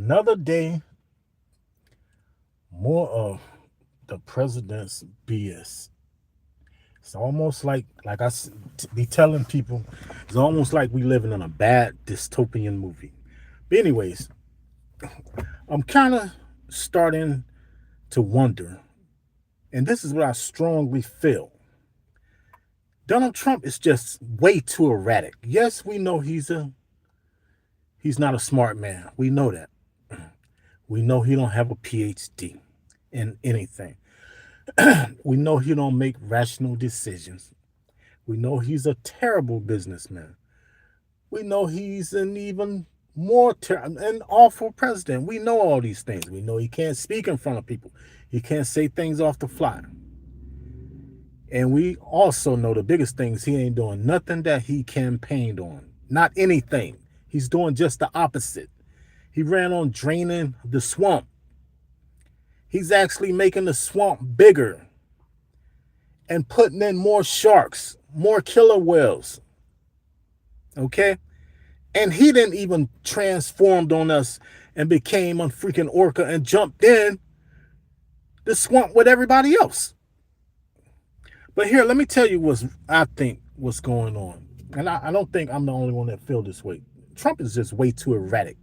Another day, more of the president's BS. It's almost like be telling people, it's almost like we living in a bad dystopian movie. But anyways, I'm kind of starting to wonder, and this is what I strongly feel. Donald Trump is just way too erratic. Yes, we know he's not a smart man. We know that. We know he don't have a PhD in anything. We know he don't make rational decisions. We know he's a terrible businessman. We know he's an even more an awful president. We know all these things. We know he can't speak in front of people. He can't say things off the fly. And we also know the biggest things, he ain't doing nothing that he campaigned on. Not anything. He's doing just the opposite. He ran on draining the swamp. He's actually making the swamp bigger and putting in more sharks, more killer whales. Okay? And he didn't even transformed on us and became a freaking orca and jumped in the swamp with everybody else. But here, let me tell you I think what's going on. And I don't think I'm the only one that feel this way. Trump is just way too erratic.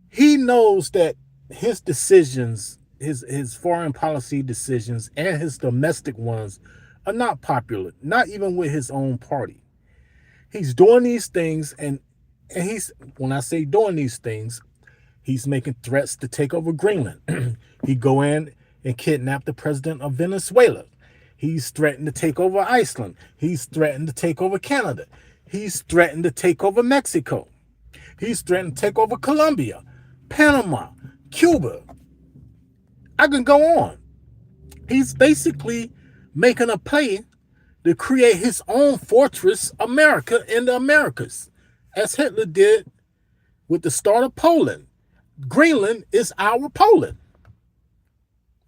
He knows that his decisions, his foreign policy decisions and his domestic ones are not popular, not even with his own party. He's doing these things, and he's, when I say doing these things, he's making threats to take over Greenland. He go in and kidnap the president of Venezuela. He's threatened to take over Iceland. He's threatened to take over Canada. He's threatened to take over Mexico. He's threatened to take over Colombia, Panama, Cuba. I can go on. He's basically making a play to create his own fortress, America, in the Americas, as Hitler did with the start of Poland. Greenland is our Poland.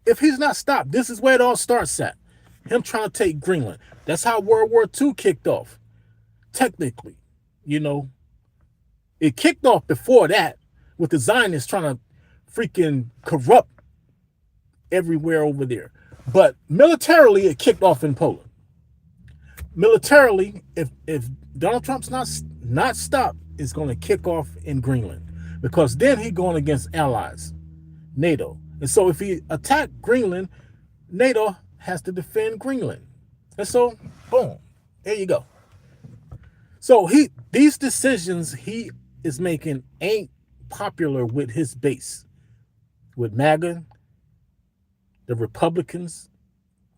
If he's not stopped, this is where it all starts at. Him trying to take Greenland. That's how World War II kicked off. Technically, it kicked off before that with the Zionists trying to freaking corrupt everywhere over there. But militarily, it kicked off in Poland. Militarily, if Donald Trump's not stopped, it's going to kick off in Greenland, because then he's going against allies, NATO. And so if he attacked Greenland, NATO has to defend Greenland. And so, boom, there you go. So these decisions he is making ain't popular with his base, with MAGA, the Republicans,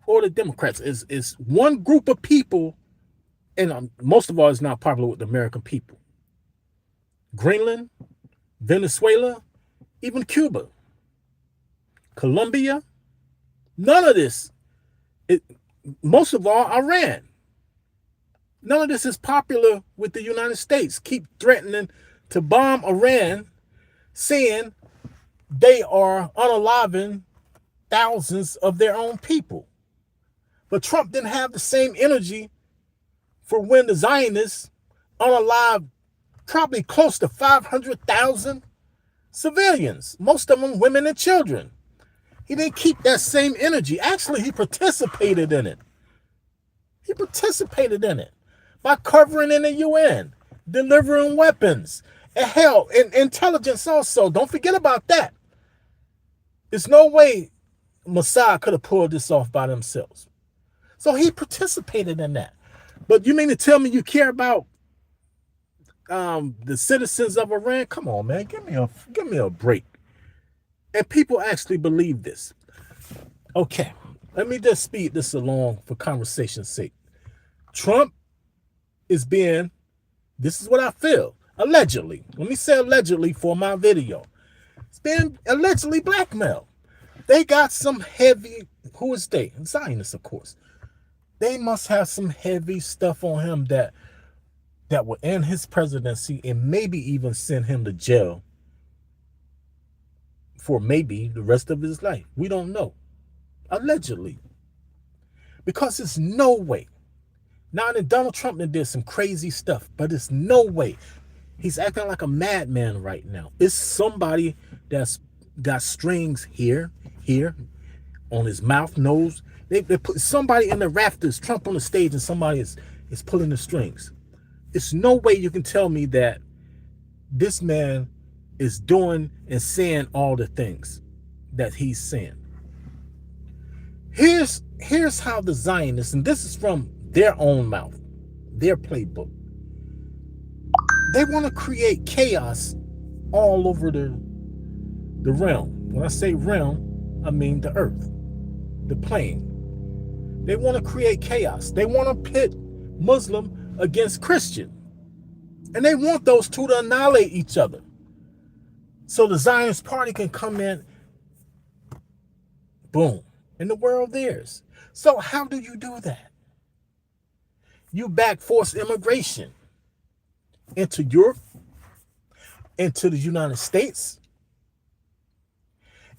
or the Democrats. Is one group of people, and most of all, it's not popular with the American people. Greenland, Venezuela, even Cuba, Colombia, none of this. Most of all, Iran. None of this is popular with the United States. Keep threatening to bomb Iran, saying they are unaliving thousands of their own people. But Trump didn't have the same energy for when the Zionists unalived probably close to 500,000 civilians, most of them women and children. He didn't keep that same energy. Actually, he participated in it. He participated in it by covering in the UN, delivering weapons, and hell, and intelligence also. Don't forget about that. There's no way Mossad could have pulled this off by themselves. So he participated in that. But you mean to tell me you care about the citizens of Iran? Come on, man. Give me a break. And people actually believe this. Okay, let me just speed this along for conversation's sake. Trump is being, this is what I feel, allegedly. Let me say allegedly for my video. It's been allegedly blackmailed. They got some heavy, who is they? Zionists, of course. They must have some heavy stuff on him that will end his presidency and maybe even send him to jail for maybe the rest of his life. We don't know. Allegedly. Because there's no way. Now, Donald Trump did some crazy stuff, but there's no way. He's acting like a madman right now. It's somebody that's got strings here, here, on his mouth, nose. They put somebody in the rafters, Trump on the stage, and somebody is pulling the strings. It's no way you can tell me that this man is doing and saying all the things that he's saying. Here's how the Zionists, and this is from their own mouth, their playbook. They want to create chaos all over the realm. When I say realm, I mean the earth, the plane. They want to create chaos. They want to pit Muslim against Christian. And they want those two to annihilate each other. So the Zionist party can come in, boom, and the world theirs. So how do you do that? You back forced immigration into Europe, into the United States,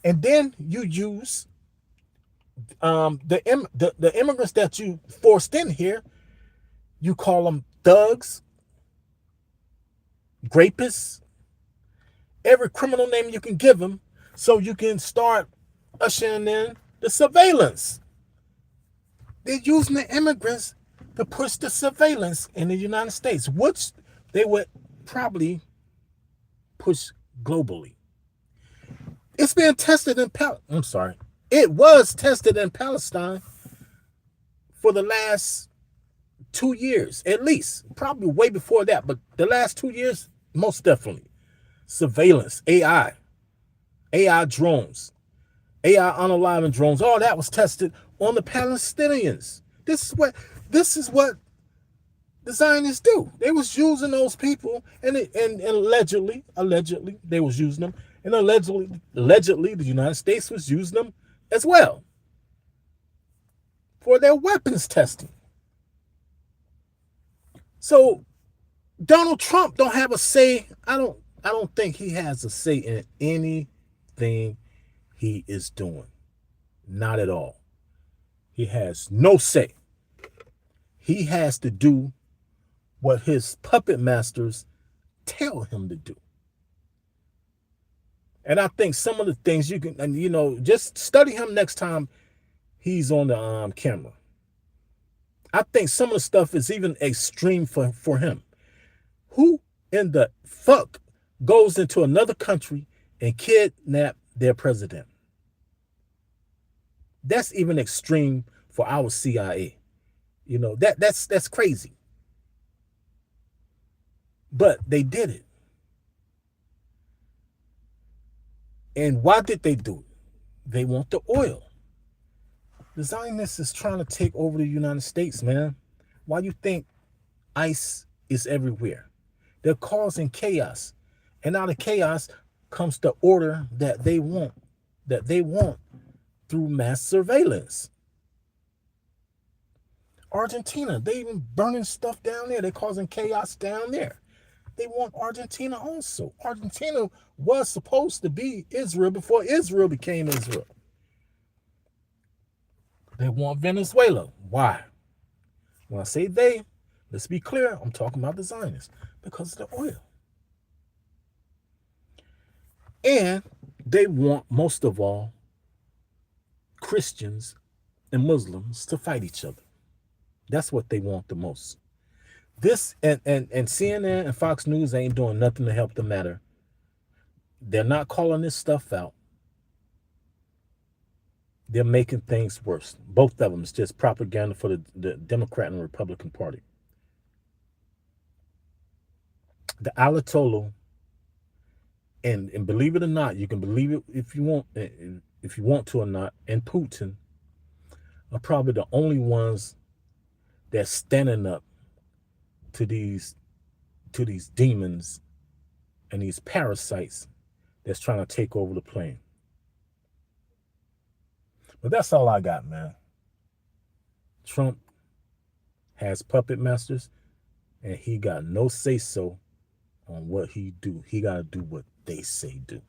and then you use the immigrants that you forced in here. You call them thugs, rapists, every criminal name you can give them, so you can start ushering in the surveillance. They're using the immigrants to push the surveillance in the United States, which they would probably push globally. It's being tested in it was tested in Palestine for the last 2 years, at least. Probably way before that, but the last 2 years, most definitely. Surveillance, AI drones, AI unaliving drones, all that was tested on the Palestinians. This is what the Zionists do. They was using those people, and allegedly they was using them, and allegedly the United States was using them as well for their weapons testing. So Donald Trump don't have a say. I don't think he has a say in anything he is doing. Not at all. He has no say. He has to do what his puppet masters tell him to do. And I think some of the things you can, and just study him next time he's on the camera. I think some of the stuff is even extreme for him. Who in the fuck goes into another country and kidnap their president? That's even extreme for our CIA. That's crazy. But they did it. And why did they do it? They want the oil. The Zionists is trying to take over the United States, man. Why do you think ICE is everywhere? They're causing chaos. And out of chaos comes the order that they want through mass surveillance. Argentina, they even burning stuff down there. They're causing chaos down there. They want Argentina also. Argentina was supposed to be Israel before Israel became Israel. They want Venezuela. Why? When I say they, let's be clear, I'm talking about the Zionists, because of the oil. And they want, most of all, Christians and Muslims to fight each other. That's what they want the most. This and CNN and Fox News ain't doing nothing to help the matter. They're not calling this stuff out. They're making things worse. Both of them is just propaganda for the Democrat and Republican Party. The Ayatollah, and believe it or not, you can believe it if you want to or not, and Putin are probably the only ones that's standing up to these demons and these parasites that's trying to take over the plane. But that's all I got, man. Trump has puppet masters, and he got no say-so on what he do. He got to do what they say do.